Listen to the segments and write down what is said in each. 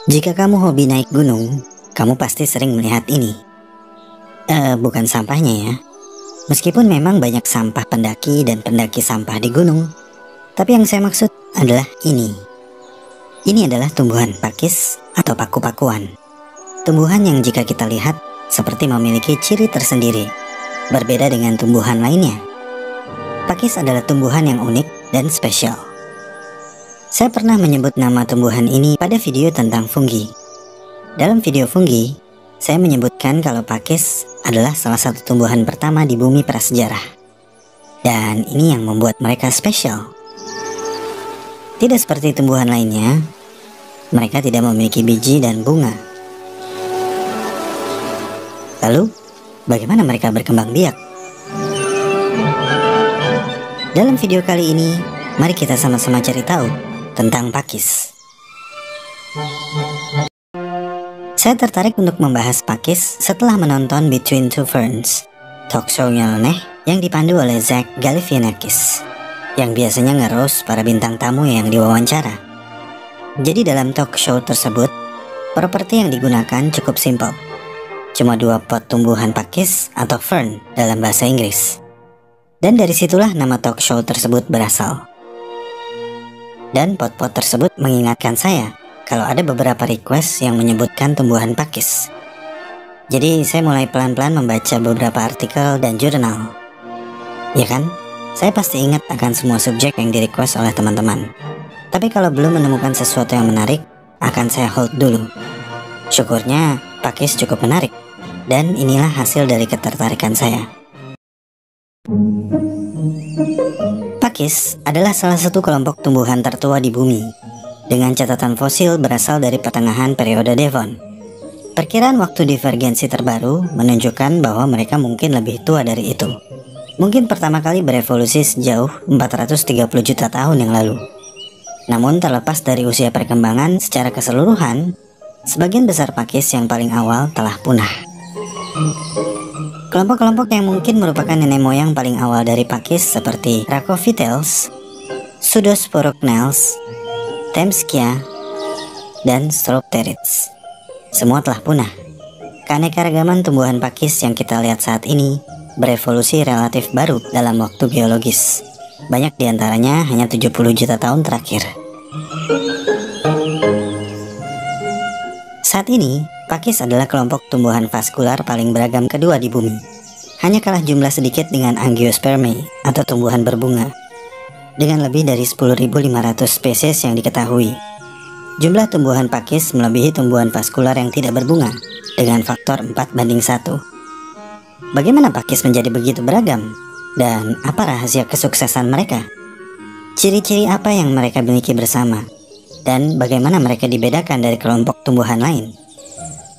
Jika kamu hobi naik gunung, kamu pasti sering melihat ini. Bukan sampahnya ya. Meskipun memang banyak sampah pendaki dan pendaki sampah di gunung, tapi yang saya maksud adalah ini. Ini adalah tumbuhan pakis atau paku-pakuan. Tumbuhan yang jika kita lihat seperti memiliki ciri tersendiri, berbeda dengan tumbuhan lainnya. Pakis adalah tumbuhan yang unik dan spesial. Saya pernah menyebut nama tumbuhan ini pada video tentang fungi. Dalam video fungi, saya menyebutkan kalau pakis adalah salah satu tumbuhan pertama di bumi prasejarah. Dan ini yang membuat mereka spesial. Tidak seperti tumbuhan lainnya, mereka tidak memiliki biji dan bunga. Lalu, bagaimana mereka berkembang biak? Dalam video kali ini, mari kita sama-sama cari tahu tentang pakis. Saya tertarik untuk membahas pakis setelah menonton Between Two Ferns, talk show nyeleneh yang dipandu oleh Zach Galifianakis, yang biasanya nge-roast para bintang tamu yang diwawancara. Jadi dalam talk show tersebut, properti yang digunakan cukup simpel. Cuma 2 pot tumbuhan pakis atau fern dalam bahasa Inggris. Dan dari situlah nama talk show tersebut berasal. Dan pot-pot tersebut mengingatkan saya kalau ada beberapa request yang menyebutkan tumbuhan pakis. Jadi saya mulai pelan-pelan membaca beberapa artikel dan jurnal. Ya kan? Saya pasti ingat akan semua subjek yang di-request oleh teman-teman. Tapi kalau belum menemukan sesuatu yang menarik, akan saya hold dulu. Syukurnya pakis cukup menarik. Dan inilah hasil dari ketertarikan saya. Pakis adalah salah satu kelompok tumbuhan tertua di bumi, dengan catatan fosil berasal dari pertengahan periode Devon. Perkiraan waktu divergensi terbaru menunjukkan bahwa mereka mungkin lebih tua dari itu. Mungkin pertama kali berevolusi sejauh 430 juta tahun yang lalu. Namun terlepas dari usia perkembangan secara keseluruhan, sebagian besar pakis yang paling awal telah punah. Kelompok-kelompok yang mungkin merupakan nenek moyang paling awal dari pakis seperti Rhacophytales, Pseudosporocnales, Temskia, dan Stropterids. Semua telah punah. Keanekaragaman tumbuhan pakis yang kita lihat saat ini berevolusi relatif baru dalam waktu geologis. Banyak diantaranya hanya 70 juta tahun terakhir. Saat ini, pakis adalah kelompok tumbuhan vaskular paling beragam kedua di bumi. Hanya kalah jumlah sedikit dengan Angiospermae atau tumbuhan berbunga, dengan lebih dari 10.500 spesies yang diketahui. Jumlah tumbuhan pakis melebihi tumbuhan vaskular yang tidak berbunga dengan faktor 4:1. Bagaimana pakis menjadi begitu beragam? Dan apa rahasia kesuksesan mereka? Ciri-ciri apa yang mereka miliki bersama? Dan bagaimana mereka dibedakan dari kelompok tumbuhan lain?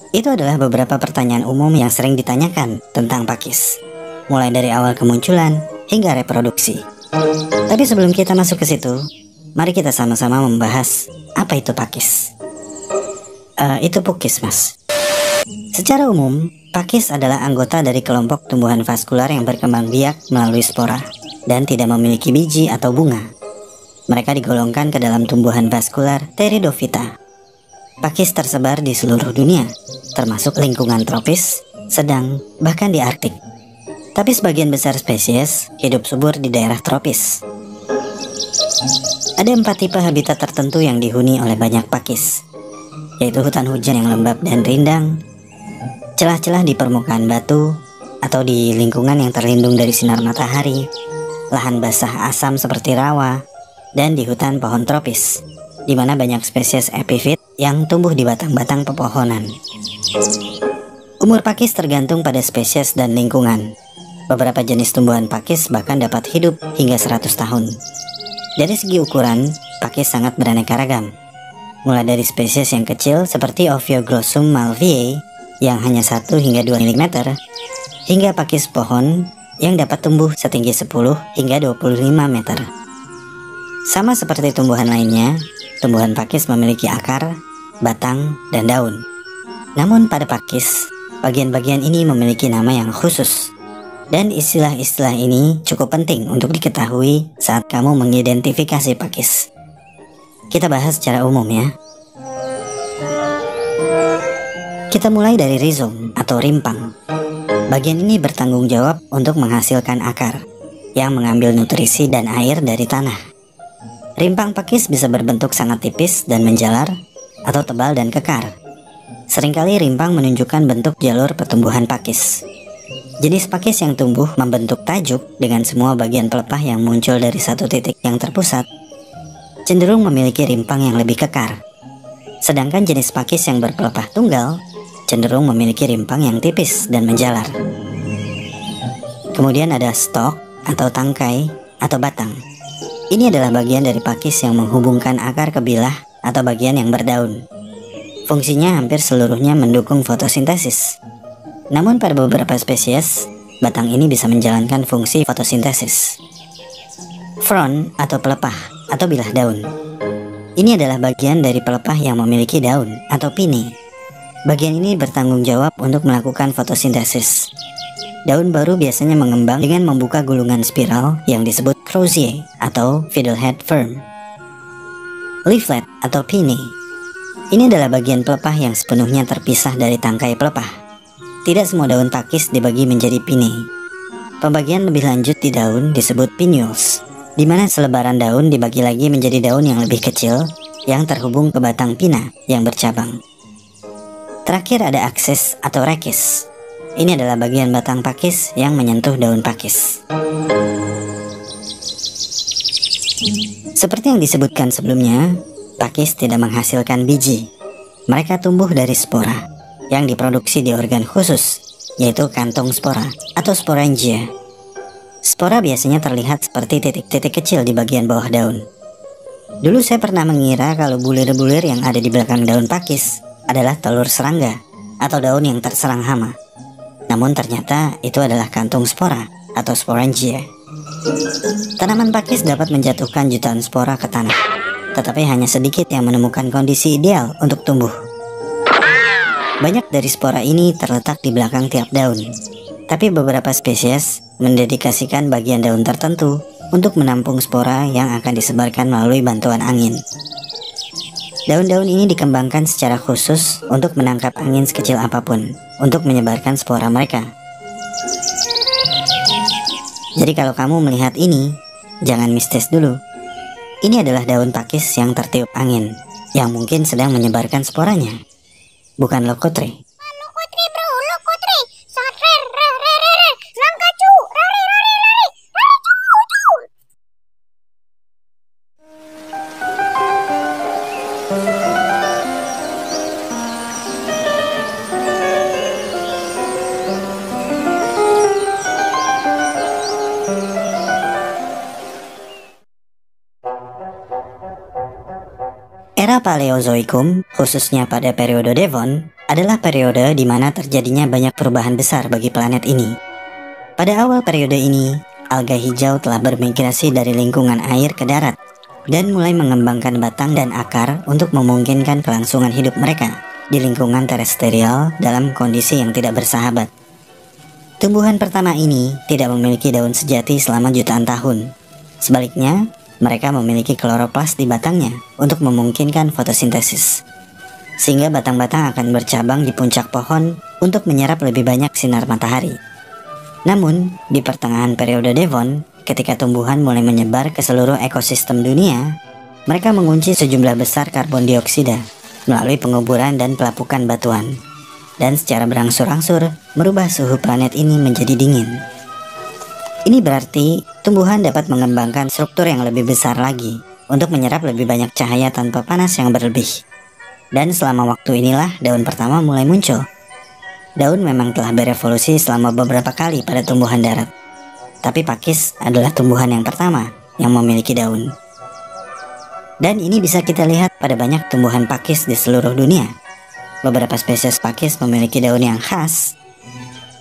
Itu adalah beberapa pertanyaan umum yang sering ditanyakan tentang pakis, mulai dari awal kemunculan hingga reproduksi. Tapi sebelum kita masuk ke situ, mari kita sama-sama membahas apa itu pakis. Itu pukis, Mas. Secara umum, pakis adalah anggota dari kelompok tumbuhan vaskular yang berkembang biak melalui spora dan tidak memiliki biji atau bunga. Mereka digolongkan ke dalam tumbuhan vaskular Pteridophyta. Pakis tersebar di seluruh dunia, termasuk lingkungan tropis, sedang, bahkan di Arktik. Tapi sebagian besar spesies hidup subur di daerah tropis. Ada 4 tipe habitat tertentu yang dihuni oleh banyak pakis, yaitu hutan hujan yang lembab dan rindang, celah-celah di permukaan batu atau di lingkungan yang terlindung dari sinar matahari, lahan basah asam seperti rawa, dan di hutan pohon tropis, di mana banyak spesies epifit yang tumbuh di batang-batang pepohonan. Umur pakis tergantung pada spesies dan lingkungan. Beberapa jenis tumbuhan pakis bahkan dapat hidup hingga 100 tahun. Dari segi ukuran, pakis sangat beraneka ragam. Mulai dari spesies yang kecil seperti Ophioglossum malvae yang hanya 1 hingga 2 mm, hingga pakis pohon yang dapat tumbuh setinggi 10 hingga 25 meter. Sama seperti tumbuhan lainnya, tumbuhan pakis memiliki akar, batang, dan daun. Namun pada pakis, bagian-bagian ini memiliki nama yang khusus. Dan istilah-istilah ini cukup penting untuk diketahui saat kamu mengidentifikasi pakis. Kita bahas secara umum ya. Kita mulai dari rizom atau rimpang. Bagian ini bertanggung jawab untuk menghasilkan akar yang mengambil nutrisi dan air dari tanah. Rimpang pakis bisa berbentuk sangat tipis dan menjalar atau tebal dan kekar. Seringkali rimpang menunjukkan bentuk jalur pertumbuhan pakis. Jenis pakis yang tumbuh membentuk tajuk dengan semua bagian pelepah yang muncul dari satu titik yang terpusat cenderung memiliki rimpang yang lebih kekar. Sedangkan jenis pakis yang berpelepah tunggal cenderung memiliki rimpang yang tipis dan menjalar. Kemudian ada stalk atau tangkai atau batang. Ini adalah bagian dari pakis yang menghubungkan akar ke bilah atau bagian yang berdaun. Fungsinya hampir seluruhnya mendukung fotosintesis. Namun pada beberapa spesies, batang ini bisa menjalankan fungsi fotosintesis. Frond atau pelepah atau bilah daun. Ini adalah bagian dari pelepah yang memiliki daun atau pinnae. Bagian ini bertanggung jawab untuk melakukan fotosintesis. Daun baru biasanya mengembang dengan membuka gulungan spiral yang disebut crosier atau fiddlehead fern. Leaflet atau pinnae. Ini adalah bagian pelepah yang sepenuhnya terpisah dari tangkai pelepah. Tidak semua daun pakis dibagi menjadi pinnae. Pembagian lebih lanjut di daun disebut pinnules, di mana selebaran daun dibagi lagi menjadi daun yang lebih kecil yang terhubung ke batang pinna yang bercabang. Terakhir ada aksis atau rakis. Ini adalah bagian batang pakis yang menyentuh daun pakis. Seperti yang disebutkan sebelumnya, pakis tidak menghasilkan biji. Mereka tumbuh dari spora yang diproduksi di organ khusus, yaitu kantung spora atau sporangia. Spora biasanya terlihat seperti titik-titik kecil di bagian bawah daun. Dulu saya pernah mengira kalau bulir-bulir yang ada di belakang daun pakis adalah telur serangga atau daun yang terserang hama. Namun ternyata itu adalah kantung spora atau sporangia. Tanaman pakis dapat menjatuhkan jutaan spora ke tanah, tetapi hanya sedikit yang menemukan kondisi ideal untuk tumbuh. Banyak dari spora ini terletak di belakang tiap daun, tapi beberapa spesies mendedikasikan bagian daun tertentu untuk menampung spora yang akan disebarkan melalui bantuan angin. Daun-daun ini dikembangkan secara khusus untuk menangkap angin sekecil apapun untuk menyebarkan spora mereka. Jadi kalau kamu melihat ini, jangan mistis dulu. Ini adalah daun pakis yang tertiup angin, yang mungkin sedang menyebarkan sporanya. Bukan lokotre. Lokotre bro, lokotre. Sangat rare. Langka cu, rare cu. Era Paleozoikum, khususnya pada periode Devon, adalah periode di mana terjadinya banyak perubahan besar bagi planet ini. Pada awal periode ini, alga hijau telah bermigrasi dari lingkungan air ke darat dan mulai mengembangkan batang dan akar untuk memungkinkan kelangsungan hidup mereka di lingkungan terestrial dalam kondisi yang tidak bersahabat. Tumbuhan pertama ini tidak memiliki daun sejati selama jutaan tahun. Sebaliknya, mereka memiliki kloroplas di batangnya untuk memungkinkan fotosintesis, sehingga batang-batang akan bercabang di puncak pohon untuk menyerap lebih banyak sinar matahari. Namun, di pertengahan periode Devon, ketika tumbuhan mulai menyebar ke seluruh ekosistem dunia, mereka mengunci sejumlah besar karbon dioksida melalui penguburan dan pelapukan batuan, dan secara berangsur-angsur merubah suhu planet ini menjadi dingin. Ini berarti tumbuhan dapat mengembangkan struktur yang lebih besar lagi untuk menyerap lebih banyak cahaya tanpa panas yang berlebih. Dan selama waktu inilah daun pertama mulai muncul. Daun memang telah berevolusi selama beberapa kali pada tumbuhan darat, tapi pakis adalah tumbuhan yang pertama yang memiliki daun. Dan ini bisa kita lihat pada banyak tumbuhan pakis di seluruh dunia. Beberapa spesies pakis memiliki daun yang khas.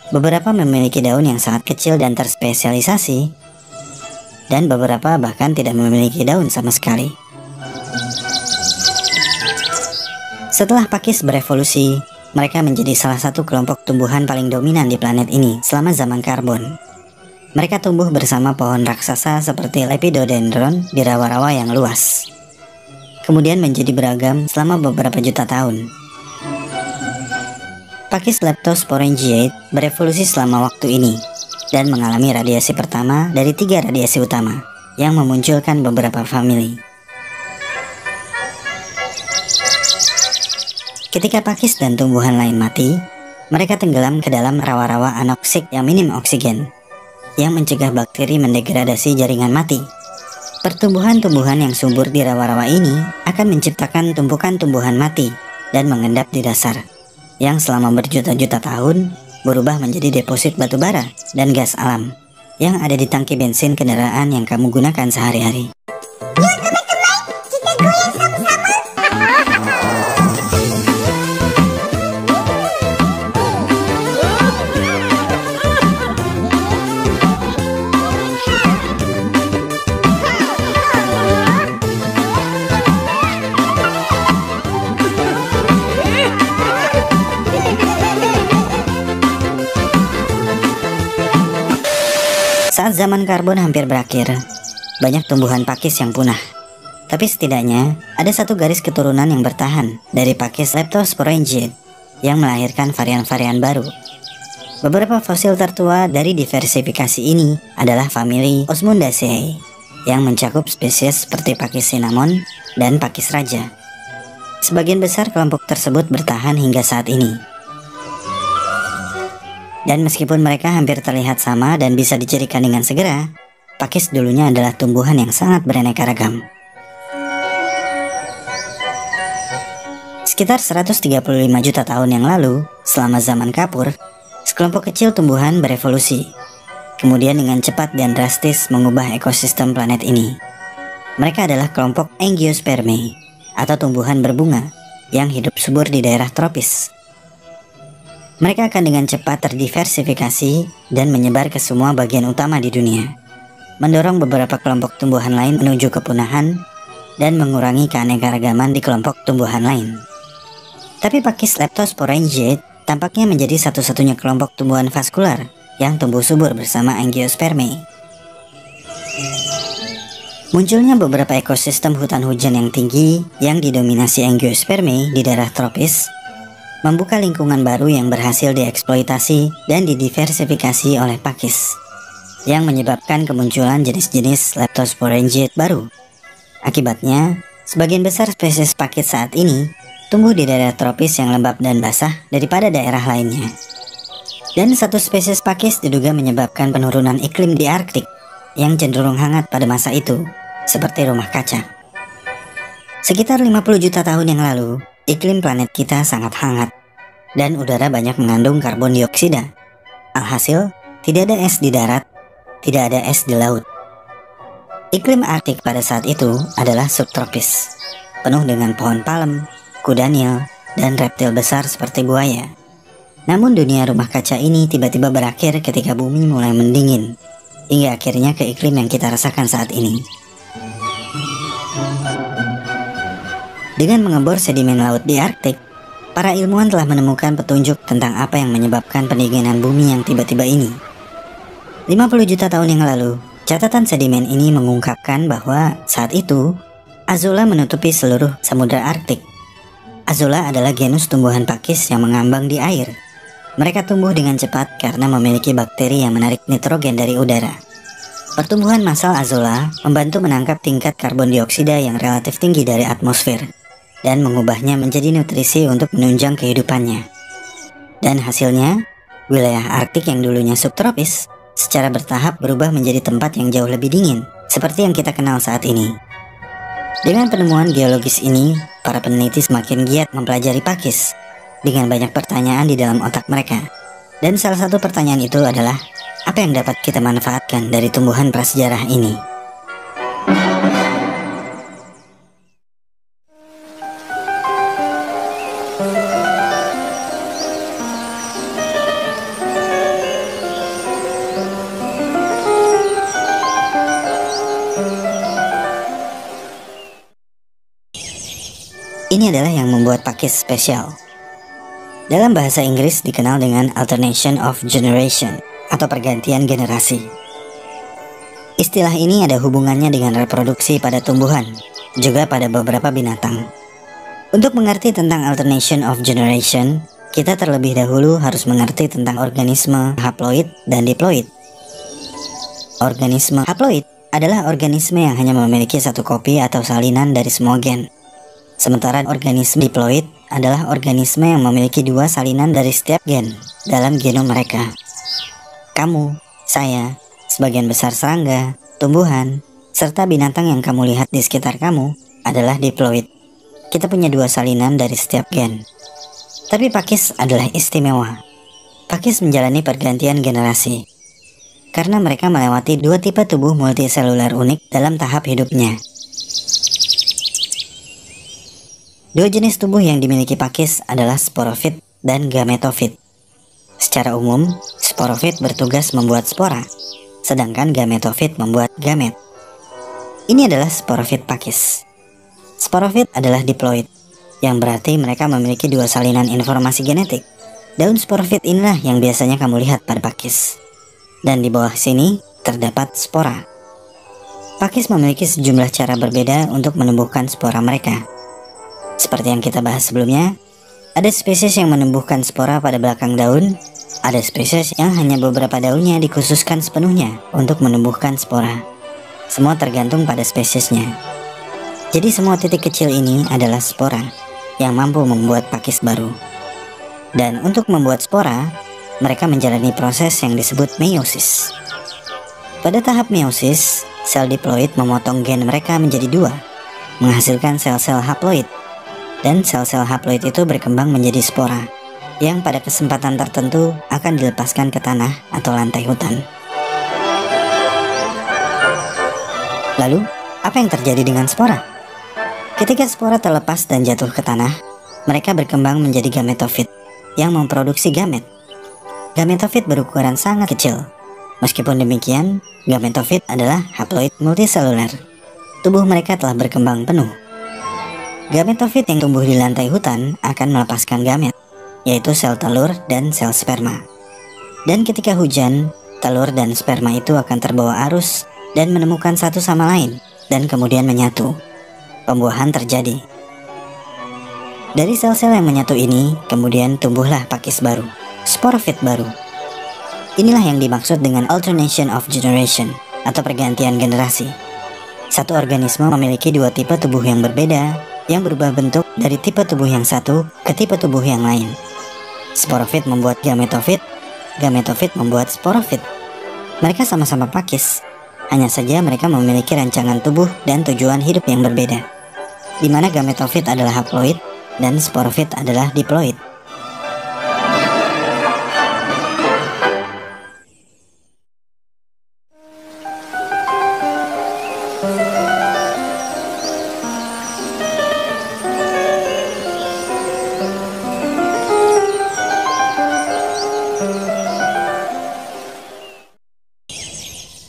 Beberapa memiliki daun yang sangat kecil dan terspesialisasi, dan beberapa bahkan tidak memiliki daun sama sekali. Setelah pakis berevolusi, mereka menjadi salah satu kelompok tumbuhan paling dominan di planet ini selama zaman karbon. Mereka tumbuh bersama pohon raksasa seperti Lepidodendron di rawa-rawa yang luas, kemudian menjadi beragam selama beberapa juta tahun. Pakis leptosporangiae berevolusi selama waktu ini dan mengalami radiasi pertama dari 3 radiasi utama yang memunculkan beberapa famili. Ketika pakis dan tumbuhan lain mati, mereka tenggelam ke dalam rawa-rawa anoksik yang minim oksigen, yang mencegah bakteri mendegradasi jaringan mati. Pertumbuhan-tumbuhan yang subur di rawa-rawa ini akan menciptakan tumpukan tumbuhan mati dan mengendap di dasar, yang selama berjuta-juta tahun berubah menjadi deposit batu bara dan gas alam yang ada di tangki bensin kendaraan yang kamu gunakan sehari-hari. Yuk teman-teman, kita goyang sama-sama. Saat zaman karbon hampir berakhir, banyak tumbuhan pakis yang punah. Tapi setidaknya ada satu garis keturunan yang bertahan dari pakis leptosporangiae yang melahirkan varian-varian baru. Beberapa fosil tertua dari diversifikasi ini adalah famili Osmundaceae yang mencakup spesies seperti pakis cinnamon dan pakis raja. Sebagian besar kelompok tersebut bertahan hingga saat ini. Dan meskipun mereka hampir terlihat sama dan bisa dicirikan dengan segera, pakis dulunya adalah tumbuhan yang sangat beraneka ragam. Sekitar 135 juta tahun yang lalu, selama zaman kapur, sekelompok kecil tumbuhan berevolusi. Kemudian dengan cepat dan drastis mengubah ekosistem planet ini. Mereka adalah kelompok Angiospermae, atau tumbuhan berbunga, yang hidup subur di daerah tropis. Mereka akan dengan cepat terdiversifikasi dan menyebar ke semua bagian utama di dunia, mendorong beberapa kelompok tumbuhan lain menuju kepunahan dan mengurangi keanekaragaman di kelompok tumbuhan lain. Tapi pakis leptosporangiae tampaknya menjadi satu-satunya kelompok tumbuhan vaskular yang tumbuh subur bersama Angiospermae. Munculnya beberapa ekosistem hutan hujan yang tinggi yang didominasi Angiospermae di daerah tropis membuka lingkungan baru yang berhasil dieksploitasi dan didiversifikasi oleh pakis, yang menyebabkan kemunculan jenis-jenis leptosporangiae baru. Akibatnya, sebagian besar spesies pakis saat ini tumbuh di daerah tropis yang lembab dan basah daripada daerah lainnya. Dan satu spesies pakis diduga menyebabkan penurunan iklim di Arktik yang cenderung hangat pada masa itu, seperti rumah kaca. Sekitar 50 juta tahun yang lalu, iklim planet kita sangat hangat dan udara banyak mengandung karbon dioksida. Alhasil, tidak ada es di darat, tidak ada es di laut. Iklim Arktik pada saat itu adalah subtropis, penuh dengan pohon palem, kuda nil, dan reptil besar seperti buaya. Namun dunia rumah kaca ini tiba-tiba berakhir ketika bumi mulai mendingin, hingga akhirnya ke iklim yang kita rasakan saat ini. Dengan mengebor sedimen laut di Arktik, para ilmuwan telah menemukan petunjuk tentang apa yang menyebabkan pendinginan bumi yang tiba-tiba ini. 50 juta tahun yang lalu, catatan sedimen ini mengungkapkan bahwa saat itu, Azolla menutupi seluruh samudra Arktik. Azolla adalah genus tumbuhan pakis yang mengambang di air. Mereka tumbuh dengan cepat karena memiliki bakteri yang menarik nitrogen dari udara. Pertumbuhan massal Azolla membantu menangkap tingkat karbon dioksida yang relatif tinggi dari atmosfer dan mengubahnya menjadi nutrisi untuk menunjang kehidupannya. Dan hasilnya, wilayah Arktik yang dulunya subtropis secara bertahap berubah menjadi tempat yang jauh lebih dingin, seperti yang kita kenal saat ini. Dengan penemuan geologis ini, para peneliti semakin giat mempelajari pakis dengan banyak pertanyaan di dalam otak mereka. Dan salah satu pertanyaan itu adalah, apa yang dapat kita manfaatkan dari tumbuhan prasejarah ini? Ini adalah yang membuat pakis spesial. Dalam bahasa Inggris dikenal dengan alternation of generation atau pergantian generasi. Istilah ini ada hubungannya dengan reproduksi pada tumbuhan, juga pada beberapa binatang. Untuk mengerti tentang alternation of generation, kita terlebih dahulu harus mengerti tentang organisme haploid dan diploid. Organisme haploid adalah organisme yang hanya memiliki satu kopi atau salinan dari semua gen. Sementara organisme diploid adalah organisme yang memiliki dua salinan dari setiap gen dalam genom mereka. Kamu, saya, sebagian besar serangga, tumbuhan, serta binatang yang kamu lihat di sekitar kamu adalah diploid. Kita punya dua salinan dari setiap gen. Tapi pakis adalah istimewa. Pakis menjalani pergantian generasi karena mereka melewati dua tipe tubuh multiselular unik dalam tahap hidupnya. Dua jenis tubuh yang dimiliki pakis adalah sporofit dan gametofit. Secara umum, sporofit bertugas membuat spora, sedangkan gametofit membuat gamet. Ini adalah sporofit pakis. Sporofit adalah diploid, yang berarti mereka memiliki dua salinan informasi genetik. Daun sporofit inilah yang biasanya kamu lihat pada pakis. Dan di bawah sini terdapat spora. Pakis memiliki sejumlah cara berbeda untuk menumbuhkan spora mereka. Seperti yang kita bahas sebelumnya, ada spesies yang menumbuhkan spora pada belakang daun, ada spesies yang hanya beberapa daunnya dikhususkan sepenuhnya untuk menumbuhkan spora. Semua tergantung pada spesiesnya. Jadi semua titik kecil ini adalah spora yang mampu membuat pakis baru. Dan untuk membuat spora, mereka menjalani proses yang disebut meiosis. Pada tahap meiosis, sel diploid memotong gen mereka menjadi dua, menghasilkan sel-sel haploid. Dan sel-sel haploid itu berkembang menjadi spora, yang pada kesempatan tertentu akan dilepaskan ke tanah atau lantai hutan. Lalu, apa yang terjadi dengan spora? Ketika spora terlepas dan jatuh ke tanah, mereka berkembang menjadi gametofit yang memproduksi gamet. Gametofit berukuran sangat kecil. Meskipun demikian, gametofit adalah haploid multiseluler. Tubuh mereka telah berkembang penuh. Gametofit yang tumbuh di lantai hutan akan melepaskan gamet, yaitu sel telur dan sel sperma. Dan ketika hujan, telur dan sperma itu akan terbawa arus dan menemukan satu sama lain, dan kemudian menyatu. Pembuahan terjadi. Dari sel-sel yang menyatu ini, kemudian tumbuhlah pakis baru, sporofit baru. Inilah yang dimaksud dengan alternation of generation atau pergantian generasi. Satu organisme memiliki dua tipe tubuh yang berbeda yang berubah bentuk dari tipe tubuh yang satu ke tipe tubuh yang lain. Sporofit membuat gametofit, gametofit membuat sporofit. Mereka sama-sama pakis, hanya saja mereka memiliki rancangan tubuh dan tujuan hidup yang berbeda, di mana gametofit adalah haploid dan sporofit adalah diploid.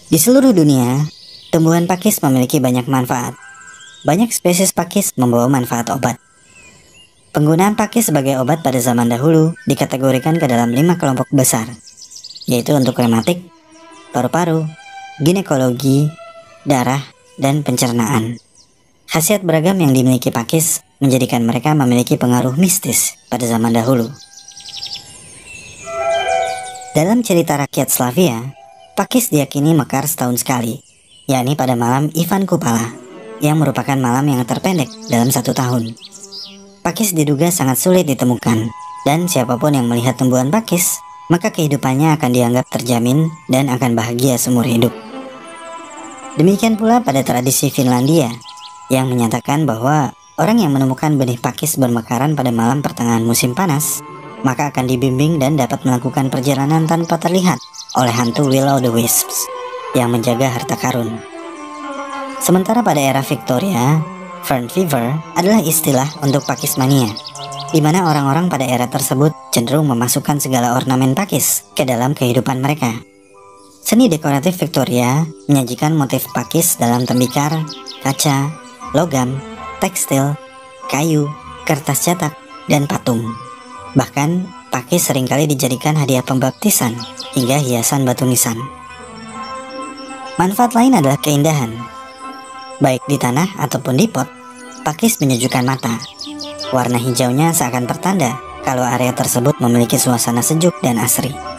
Di seluruh dunia, tumbuhan pakis memiliki banyak manfaat. Banyak spesies pakis membawa manfaat obat. Penggunaan pakis sebagai obat pada zaman dahulu dikategorikan ke dalam 5 kelompok besar, yaitu untuk rematik, paru-paru, ginekologi, darah, dan pencernaan. Khasiat beragam yang dimiliki pakis menjadikan mereka memiliki pengaruh mistis pada zaman dahulu. Dalam cerita rakyat Slavia, pakis diyakini mekar setahun sekali, yakni pada malam Ivan Kupala, yang merupakan malam yang terpendek dalam 1 tahun. Pakis diduga sangat sulit ditemukan, dan siapapun yang melihat tumbuhan pakis, maka kehidupannya akan dianggap terjamin dan akan bahagia seumur hidup. Demikian pula pada tradisi Finlandia, yang menyatakan bahwa orang yang menemukan benih pakis bermekaran pada malam pertengahan musim panas, maka akan dibimbing dan dapat melakukan perjalanan tanpa terlihat oleh hantu Will o' the Wisps yang menjaga harta karun. Sementara pada era Victoria, Fern Fever adalah istilah untuk pakis mania, di mana orang-orang pada era tersebut cenderung memasukkan segala ornamen pakis ke dalam kehidupan mereka. Seni dekoratif Victoria menyajikan motif pakis dalam tembikar, kaca, logam, tekstil, kayu, kertas cetak, dan patung. Bahkan, pakis seringkali dijadikan hadiah pembaptisan hingga hiasan batu nisan. Manfaat lain adalah keindahan. Baik di tanah ataupun di pot, pakis menyejukkan mata. Warna hijaunya seakan pertanda kalau area tersebut memiliki suasana sejuk dan asri.